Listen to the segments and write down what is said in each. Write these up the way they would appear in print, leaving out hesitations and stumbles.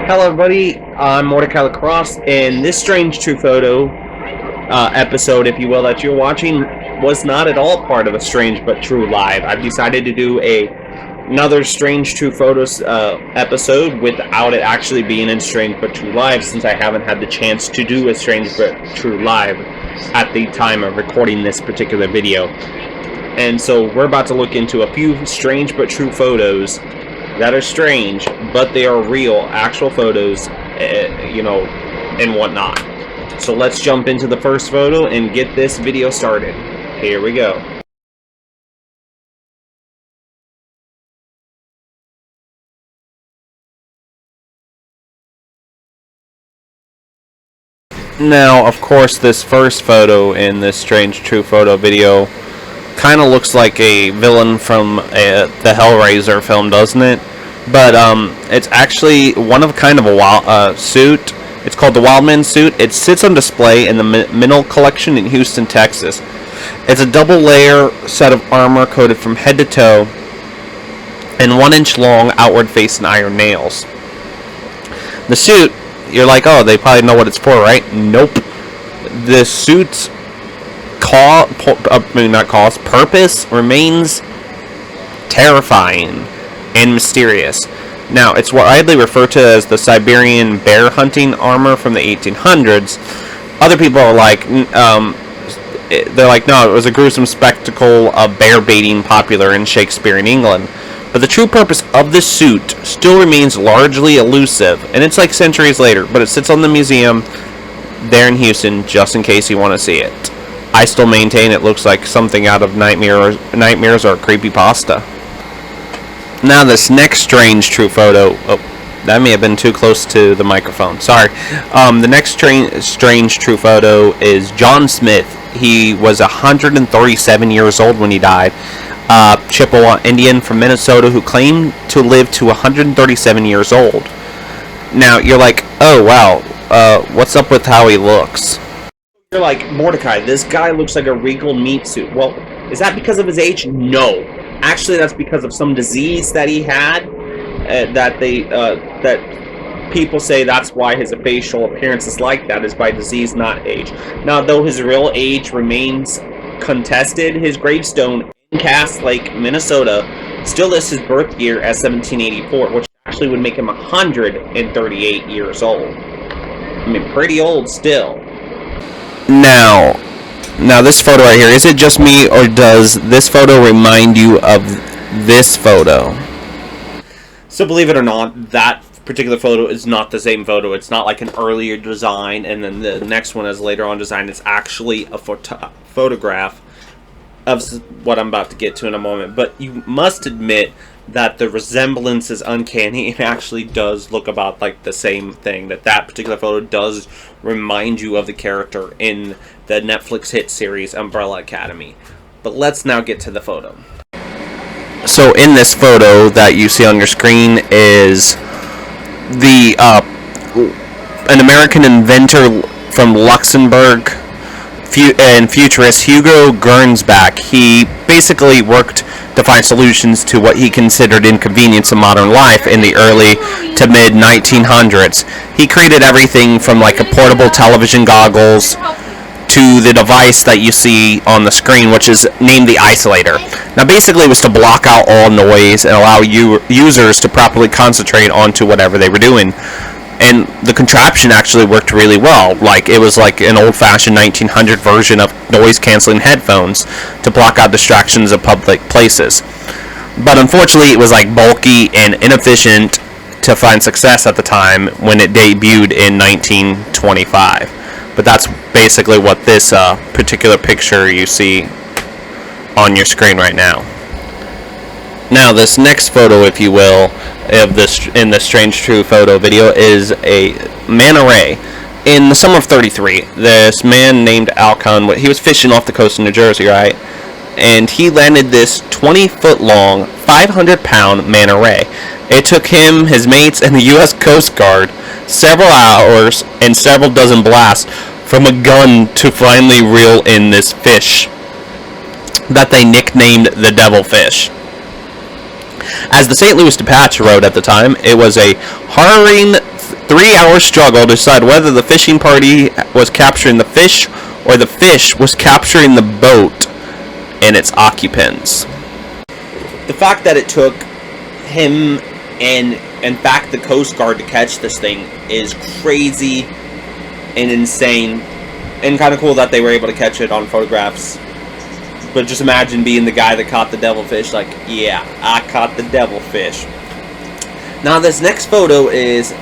Hello everybody, I'm Mortika Lacrosse, and this Strange True Photo episode, if you will, that you're watching was not at all part of a Strange But True Live. I've decided to do another Strange True Photos episode without it actually being in Strange But True Live, since I haven't had the chance to do a Strange But True Live at the time of recording this particular video. And so we're about to look into a few Strange But True photos that are strange, but they are real, actual photos, and whatnot. So let's jump into the first photo and get this video started. Here we go. Now, of course, this first photo in this Strange True Photo video kind of looks like a villain from the Hellraiser film, doesn't it? But it's actually one of kind of a suit. It's called the Wildman suit. It sits on display in the Minnell collection in Houston, Texas. It's a double layer set of armor coated from head to toe and 1-inch long outward facing iron nails. The suit, you're like, oh, they probably know what it's for, right? Nope. The suit's purpose remains terrifying and mysterious. Now, it's widely referred to as the Siberian bear hunting armor from the 1800s. Other people are like, they're like, no, it was a gruesome spectacle of bear baiting popular in Shakespearean England. But the true purpose of this suit still remains largely elusive, and it's like centuries later, but it sits on the museum there in Houston, just in case you want to see it. I still maintain it looks like something out of nightmares or creepypasta. Now this next Strange True Photo, that may have been too close to the microphone, sorry. The next strange True Photo is John Smith. He was 137 years old when he died. Chippewa Indian from Minnesota who claimed to live to 137 years old. Now you're like, oh wow, what's up with how he looks? You're like, Mordecai, this guy looks like a regal meat suit. Well, is that because of his age? No. Actually, that's because of some disease that he had, that people say that's why his facial appearance is like that, is by disease, not age. Now, though his real age remains contested, his gravestone in Cass Lake, Minnesota, still lists his birth year as 1784, which actually would make him 138 years old. I mean, pretty old still. Now this photo right here, is it just me, or does this photo remind you of this photo? So believe it or not, that particular photo is not the same photo. It's not like an earlier design and then the next one is later on design. It's actually a photograph of what I'm about to get to in a moment. But you must admit that the resemblance is uncanny. It actually does look about like the same thing. That particular photo does remind you of the character in the Netflix hit series Umbrella Academy. But let's now get to the photo. So in this photo that you see on your screen is an American inventor from Luxembourg and futurist Hugo Gernsback. He basically worked to find solutions to what he considered inconvenience of modern life in the early to mid 1900s. He created everything from like a portable television goggles to the device that you see on the screen, which is named the isolator. Now basically it was to block out all noise and allow users to properly concentrate onto whatever they were doing. And the contraption actually worked really well. Like, it was like an old-fashioned 1900 version of noise-canceling headphones to block out distractions of public places. But unfortunately, it was like bulky and inefficient to find success at the time when it debuted in 1925. But that's basically what this particular picture you see on your screen right now. Now, this next photo, if you will, of this in the Strange True Photo video is a manta ray. In the summer of '33, this man named Alcon, he was fishing off the coast of New Jersey, right? And he landed this 20-foot long, 500-pound manta ray. It took him, his mates, and the U.S. Coast Guard several hours and several dozen blasts from a gun to finally reel in this fish that they nicknamed the Devilfish. As the St. Louis Dispatch wrote at the time, it was a harrowing 3-hour struggle to decide whether the fishing party was capturing the fish or the fish was capturing the boat and its occupants. The fact that it took him and, in fact, the Coast Guard to catch this thing is crazy and insane, and kind of cool that they were able to catch it on photographs. But just imagine being the guy that caught the devilfish, like, yeah, I caught the devilfish. Now this next photo is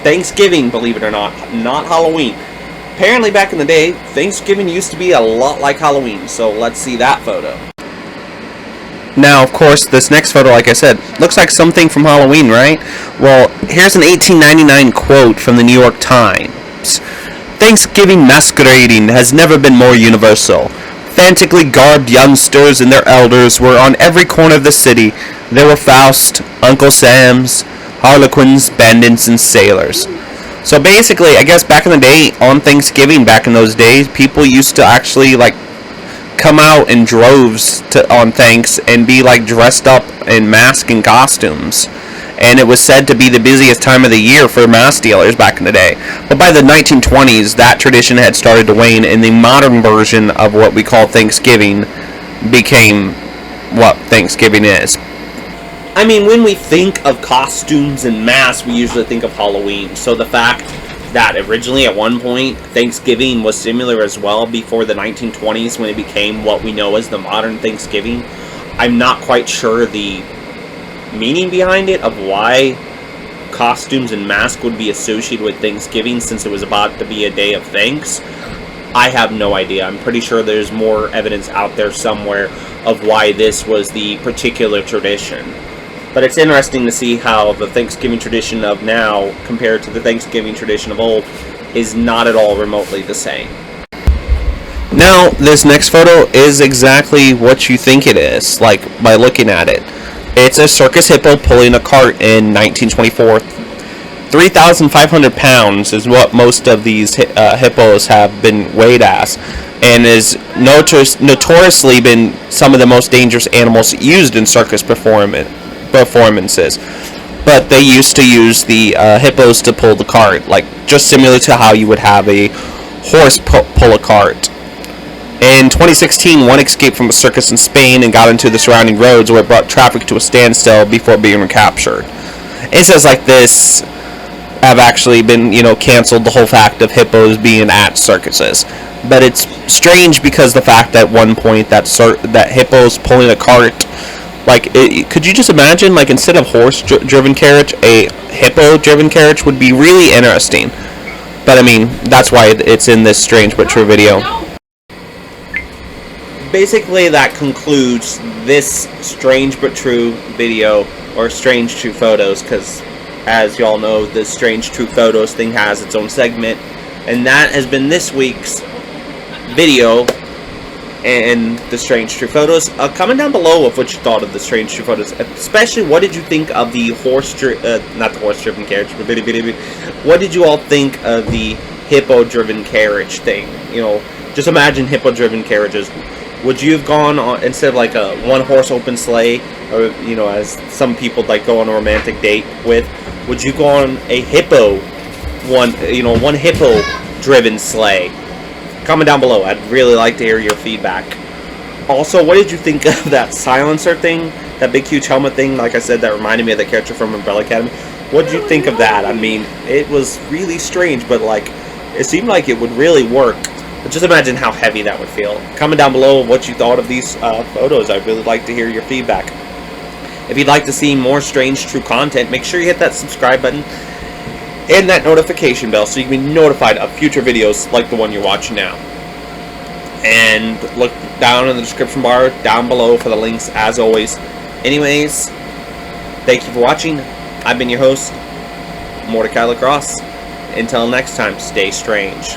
Thanksgiving, believe it or not Halloween. Apparently back in the day, Thanksgiving used to be a lot like Halloween, so let's see that photo. Now, of course, this next photo, like I said, looks like something from Halloween, right? Well, here's an 1899 quote from the New York Times. Thanksgiving masquerading has never been more universal. Frantically garbed youngsters and their elders were on every corner of the city. There were Faust, Uncle Sam's, Harlequins, bandits, and sailors. So basically, I guess back in the day, on Thanksgiving, back in those days, people used to actually, like, come out in droves on Thanks and be, like, dressed up in masks and costumes. And it was said to be the busiest time of the year for mask dealers back in the day. But by the 1920s, that tradition had started to wane, and the modern version of what we call Thanksgiving became what Thanksgiving is. I mean, when we think of costumes and masks, we usually think of Halloween. So the fact that originally at one point Thanksgiving was similar as well before the 1920s when it became what we know as the modern Thanksgiving, I'm not quite sure the meaning behind it of why costumes and masks would be associated with Thanksgiving since it was about to be a day of thanks. I have no idea. I'm pretty sure there's more evidence out there somewhere of why this was the particular tradition. But it's interesting to see how the Thanksgiving tradition of now compared to the Thanksgiving tradition of old is not at all remotely the same. Now, this next photo is exactly what you think it is, like by looking at it. It's a circus hippo pulling a cart in 1924. 3,500 pounds is what most of these hippos have been weighed as, and is notoriously been some of the most dangerous animals used in circus performances. But they used to use the hippos to pull the cart, like just similar to how you would have a horse pull a cart. In 2016, one escaped from a circus in Spain and got into the surrounding roads where it brought traffic to a standstill before being recaptured. Incidents like this have actually been, canceled the whole fact of hippos being at circuses. But it's strange because the fact that at one point that hippos pulling a cart, could you just imagine, instead of horse-driven carriage, a hippo-driven carriage would be really interesting. But I mean, that's why it's in this strange but true video. Basically, that concludes this strange but true video, or strange true photos, because as y'all know, the strange true photos thing has its own segment, and that has been this week's video and the strange true photos. Comment down below of what you thought of the strange true photos, especially what did you think of the not the horse-driven carriage, but what did you all think of the hippo-driven carriage thing? Just imagine hippo-driven carriages. Would you have gone on, instead of like a one-horse open sleigh, or as some people go on a romantic date with, would you go on a one hippo-driven sleigh? Comment down below. I'd really like to hear your feedback. Also, what did you think of that silencer thing, that big huge helmet thing? Like I said, that reminded me of the character from Umbrella Academy. What did you think of that? I mean, it was really strange, but it seemed like it would really work. But just imagine how heavy that would feel. Comment down below what you thought of these photos. I'd really like to hear your feedback. If you'd like to see more strange true content, make sure you hit that subscribe button and that notification bell so you can be notified of future videos like the one you're watching now. And look down in the description bar down below for the links as always. Anyways, thank you for watching. I've been your host, Mortika Lacrosse. Until next time, stay strange.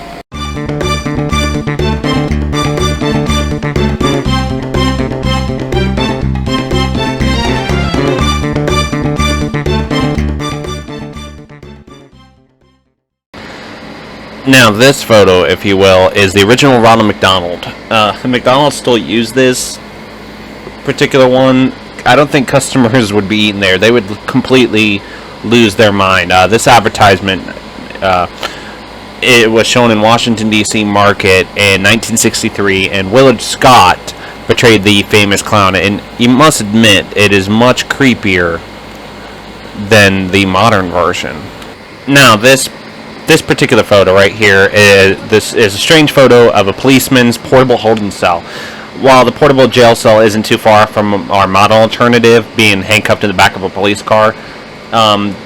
Now, this photo, if you will, is the original Ronald McDonald. The McDonald's still use this particular one. I don't think customers would be eating there. They would completely lose their mind. This advertisement, it was shown in Washington, D.C. market in 1963, and Willard Scott portrayed the famous clown. And you must admit, it is much creepier than the modern version. Now, this particular photo right here this is a strange photo of a policeman's portable holding cell. While the portable jail cell isn't too far from our model alternative, being handcuffed in the back of a police car,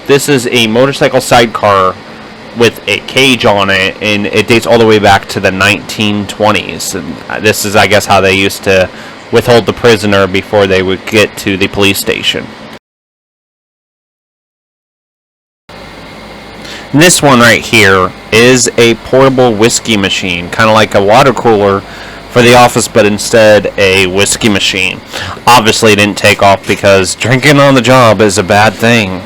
this is a motorcycle sidecar with a cage on it, and it dates all the way back to the 1920s. And this is, I guess, how they used to withhold the prisoner before they would get to the police station. This one right here is a portable whiskey machine, kind of like a water cooler for the office, but instead a whiskey machine. Obviously it didn't take off because drinking on the job is a bad thing.